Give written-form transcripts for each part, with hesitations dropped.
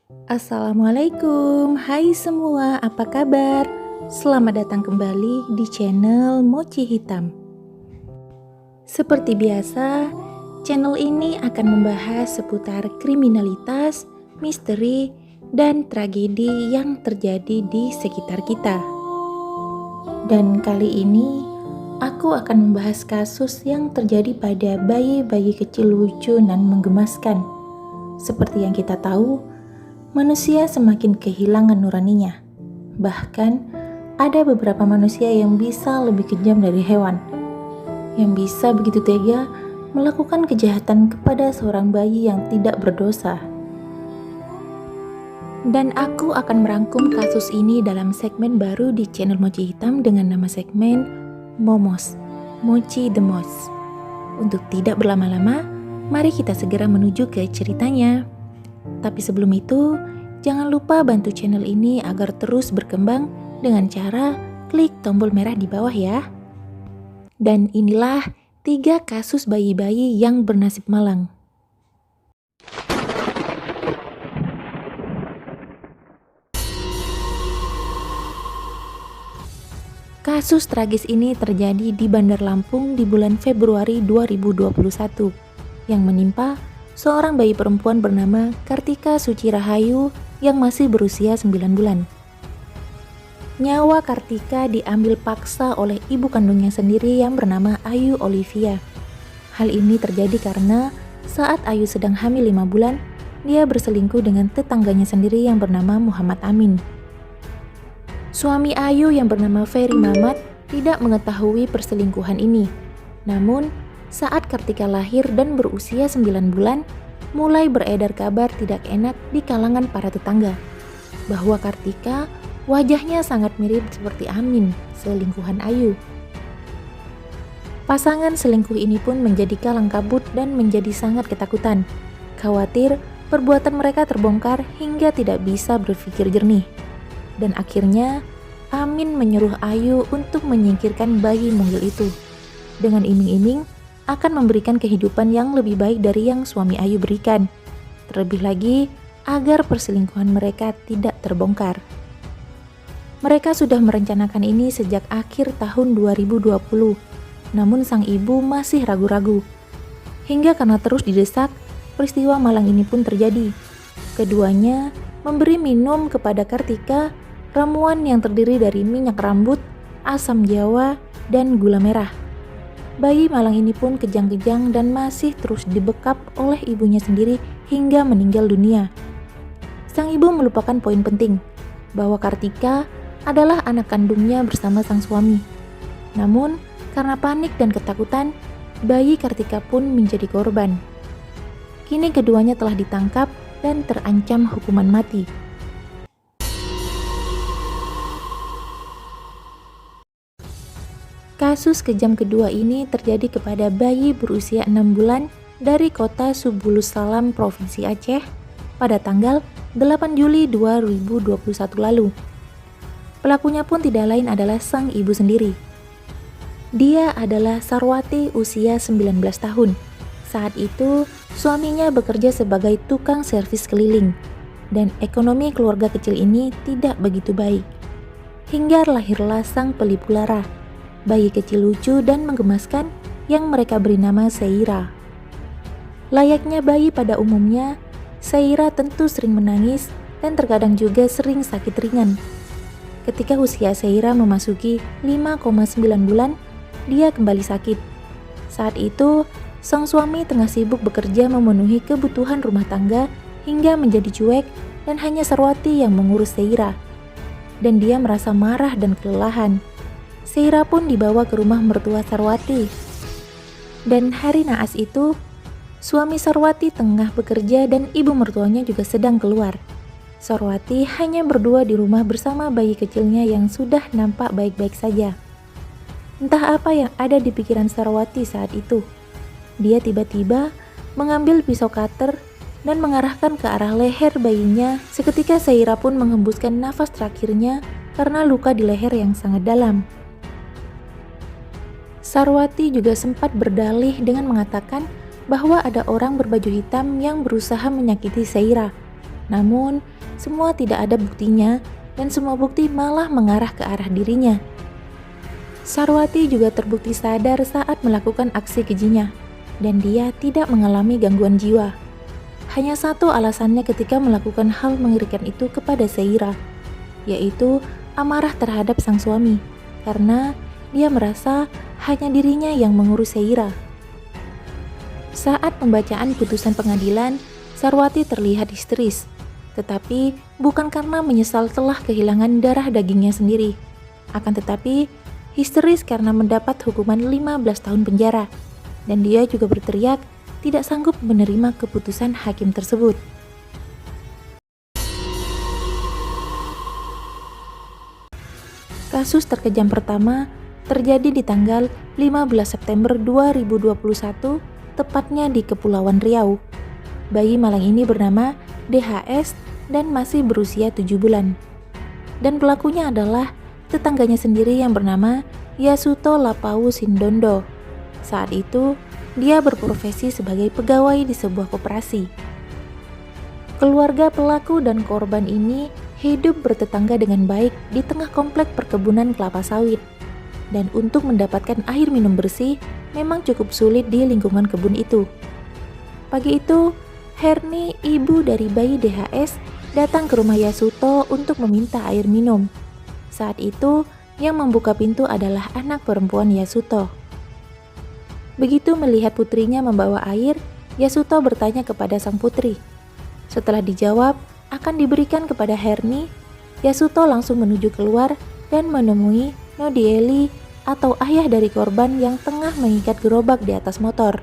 Assalamualaikum, hai semua, apa kabar? Selamat datang kembali di channel Mochi Hitam. Seperti biasa, channel ini akan membahas seputar kriminalitas, misteri, dan tragedi yang terjadi di sekitar kita. Dan kali ini, aku akan membahas kasus yang terjadi pada bayi-bayi kecil lucu dan menggemaskan. Seperti yang kita tahu, manusia semakin kehilangan nuraninya. Bahkan, ada beberapa manusia yang bisa lebih kejam dari hewan, yang bisa begitu tega melakukan kejahatan kepada seorang bayi yang tidak berdosa. Dan aku akan merangkum kasus ini dalam segmen baru di channel Mochi Hitam dengan nama segmen Momos, Mochi the Most. Untuk tidak berlama-lama, mari kita segera menuju ke ceritanya. Tapi sebelum itu, jangan lupa bantu channel ini agar terus berkembang dengan cara klik tombol merah di bawah ya. Dan inilah 3 kasus bayi-bayi yang bernasib malang. Kasus tragis ini terjadi di Bandar Lampung di bulan Februari 2021 yang menimpa seorang bayi perempuan bernama Kartika Suci Rahayu yang masih berusia 9 bulan. Nyawa Kartika diambil paksa oleh ibu kandungnya sendiri yang bernama Ayu Olivia. Hal ini terjadi karena saat Ayu sedang hamil 5 bulan, dia berselingkuh dengan tetangganya sendiri yang bernama Muhammad Amin. Suami Ayu yang bernama Ferry Mamat tidak mengetahui perselingkuhan ini. Namun, saat Kartika lahir dan berusia 9 bulan, mulai beredar kabar tidak enak di kalangan para tetangga bahwa Kartika wajahnya sangat mirip seperti Amin, selingkuhan Ayu. Pasangan selingkuh ini pun menjadi kalang kabut dan menjadi sangat ketakutan, khawatir perbuatan mereka terbongkar hingga tidak bisa berpikir jernih. Dan akhirnya Amin menyuruh Ayu untuk menyingkirkan bayi mungil itu dengan iming-iming akan memberikan kehidupan yang lebih baik dari yang suami Ayu berikan. Terlebih lagi, agar perselingkuhan mereka tidak terbongkar. Mereka sudah merencanakan ini sejak akhir tahun 2020, namun sang ibu masih ragu-ragu. Hingga karena terus didesak, peristiwa malang ini pun terjadi. Keduanya memberi minum kepada Kartika ramuan yang terdiri dari minyak rambut, asam jawa, dan gula merah. Bayi malang ini pun kejang-kejang dan masih terus dibekap oleh ibunya sendiri hingga meninggal dunia. Sang ibu melupakan poin penting, bahwa Kartika adalah anak kandungnya bersama sang suami. Namun, karena panik dan ketakutan, bayi Kartika pun menjadi korban. Kini keduanya telah ditangkap dan terancam hukuman mati. Kasus kejam kedua ini terjadi kepada bayi berusia 6 bulan dari kota Subulus Salam, Provinsi Aceh pada tanggal 8 Juli 2021 lalu. Pelakunya pun tidak lain adalah sang ibu sendiri. Dia adalah Sarwati usia 19 tahun. Saat itu, suaminya bekerja sebagai tukang servis keliling dan ekonomi keluarga kecil ini tidak begitu baik. Hingga lahirlah sang pelipur lara, bayi kecil lucu dan menggemaskan yang mereka beri nama Seira. Layaknya bayi pada umumnya, Seira tentu sering menangis dan terkadang juga sering sakit ringan. Ketika usia Seira memasuki 5,9 bulan, dia kembali sakit. Saat itu, sang suami tengah sibuk bekerja memenuhi kebutuhan rumah tangga hingga menjadi cuek dan hanya Sarwati yang mengurus Seira. Dan dia merasa marah dan kelelahan. Seira pun dibawa ke rumah mertua Sarwati. Dan hari naas itu, suami Sarwati tengah bekerja dan ibu mertuanya juga sedang keluar. Sarwati hanya berdua di rumah bersama bayi kecilnya yang sudah nampak baik-baik saja. Entah apa yang ada di pikiran Sarwati saat itu. Dia tiba-tiba mengambil pisau cutter dan mengarahkan ke arah leher bayinya. Seketika Seira pun menghembuskan nafas terakhirnya karena luka di leher yang sangat dalam. Sarwati juga sempat berdalih dengan mengatakan bahwa ada orang berbaju hitam yang berusaha menyakiti Seira. Namun, semua tidak ada buktinya dan semua bukti malah mengarah ke arah dirinya. Sarwati juga terbukti sadar saat melakukan aksi kejinya, dan dia tidak mengalami gangguan jiwa. Hanya satu alasannya ketika melakukan hal mengerikan itu kepada Seira, yaitu amarah terhadap sang suami, karena dia merasa hanya dirinya yang mengurus Seira. Saat pembacaan putusan pengadilan, Sarwati terlihat histeris, tetapi bukan karena menyesal telah kehilangan darah dagingnya sendiri. Akan tetapi, histeris karena mendapat hukuman 15 tahun penjara, dan dia juga berteriak tidak sanggup menerima keputusan hakim tersebut. Kasus terkejam pertama terjadi di tanggal 15 September 2021, tepatnya di Kepulauan Riau. Bayi malang ini bernama DHS dan masih berusia 7 bulan. Dan pelakunya adalah tetangganya sendiri yang bernama Yasuto Lapau Sindondo. Saat itu, dia berprofesi sebagai pegawai di sebuah koperasi. Keluarga pelaku dan korban ini hidup bertetangga dengan baik di tengah komplek perkebunan kelapa sawit. Dan untuk mendapatkan air minum bersih memang cukup sulit di lingkungan kebun itu. Pagi itu, Herni, ibu dari bayi DHS, datang ke rumah Yasuto untuk meminta air minum. Saat itu, yang membuka pintu adalah anak perempuan Yasuto. Begitu melihat putrinya membawa air, Yasuto bertanya kepada sang putri. Setelah dijawab akan diberikan kepada Herni, Yasuto langsung menuju keluar dan menemui Nodieli atau ayah dari korban yang tengah mengikat gerobak di atas motor.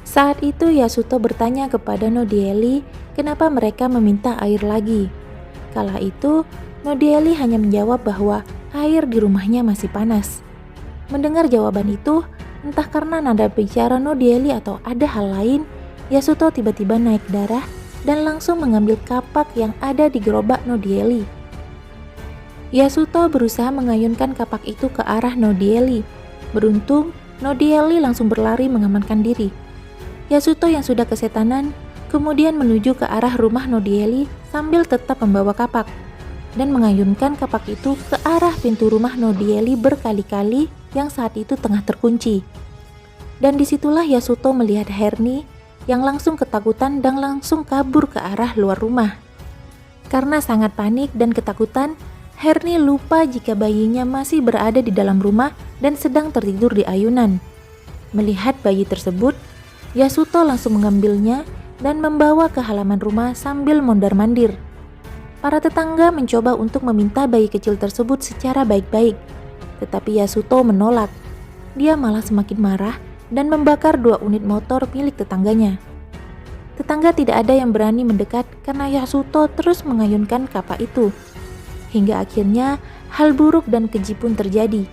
Saat itu Yasuto bertanya kepada Nodieli kenapa mereka meminta air lagi. Kala itu Nodieli hanya menjawab bahwa air di rumahnya masih panas. Mendengar jawaban itu, entah karena nada bicara Nodieli atau ada hal lain, Yasuto tiba-tiba naik darah dan langsung mengambil kapak yang ada di gerobak Nodieli. Yasuto berusaha mengayunkan kapak itu ke arah Nodieli. Beruntung, Nodieli langsung berlari mengamankan diri. Yasuto yang sudah kesetanan kemudian menuju ke arah rumah Nodieli sambil tetap membawa kapak dan mengayunkan kapak itu ke arah pintu rumah Nodieli berkali-kali yang saat itu tengah terkunci. Dan disitulah Yasuto melihat Herni yang langsung ketakutan dan langsung kabur ke arah luar rumah. Karena sangat panik dan ketakutan, Herni lupa jika bayinya masih berada di dalam rumah dan sedang tertidur di ayunan. Melihat bayi tersebut, Yasuto langsung mengambilnya dan membawa ke halaman rumah sambil mondar-mandir. Para tetangga mencoba untuk meminta bayi kecil tersebut secara baik-baik, tetapi Yasuto menolak. Dia malah semakin marah dan membakar 2 unit motor milik tetangganya. Tetangga tidak ada yang berani mendekat karena Yasuto terus mengayunkan kapak itu. Hingga akhirnya hal buruk dan keji pun terjadi.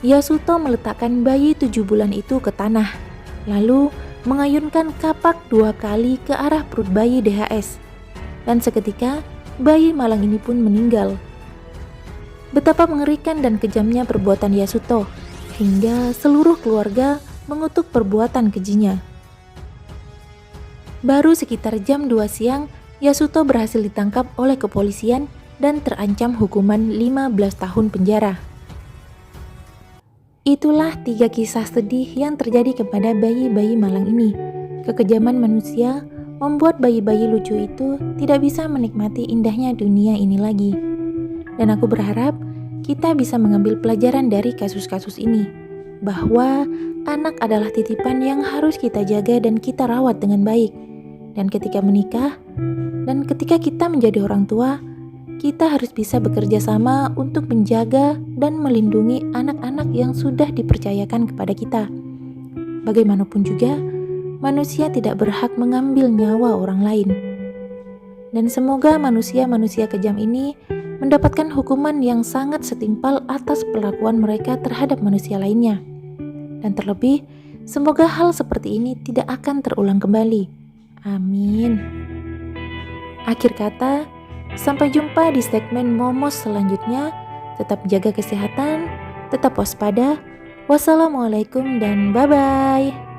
Yasuto meletakkan bayi 7 bulan itu ke tanah, lalu mengayunkan kapak 2 kali ke arah perut bayi DHS. Dan seketika, bayi malang ini pun meninggal. Betapa mengerikan dan kejamnya perbuatan Yasuto, hingga seluruh keluarga mengutuk perbuatan kejinya. Baru sekitar jam 2 siang, Yasuto berhasil ditangkap oleh kepolisian dan terancam hukuman 15 tahun penjara. Itulah 3 kisah sedih yang terjadi kepada bayi-bayi malang ini. Kekejaman manusia membuat bayi-bayi lucu itu tidak bisa menikmati indahnya dunia ini lagi. Dan aku berharap kita bisa mengambil pelajaran dari kasus-kasus ini, bahwa anak adalah titipan yang harus kita jaga dan kita rawat dengan baik. Dan ketika menikah, dan ketika kita menjadi orang tua, kita harus bisa bekerja sama untuk menjaga dan melindungi anak-anak yang sudah dipercayakan kepada kita. Bagaimanapun juga, manusia tidak berhak mengambil nyawa orang lain. Dan semoga manusia-manusia kejam ini mendapatkan hukuman yang sangat setimpal atas perlakuan mereka terhadap manusia lainnya. Dan terlebih, semoga hal seperti ini tidak akan terulang kembali. Amin. Akhir kata, sampai jumpa di segmen Momos selanjutnya. Tetap jaga kesehatan, tetap waspada. Wassalamualaikum dan bye-bye.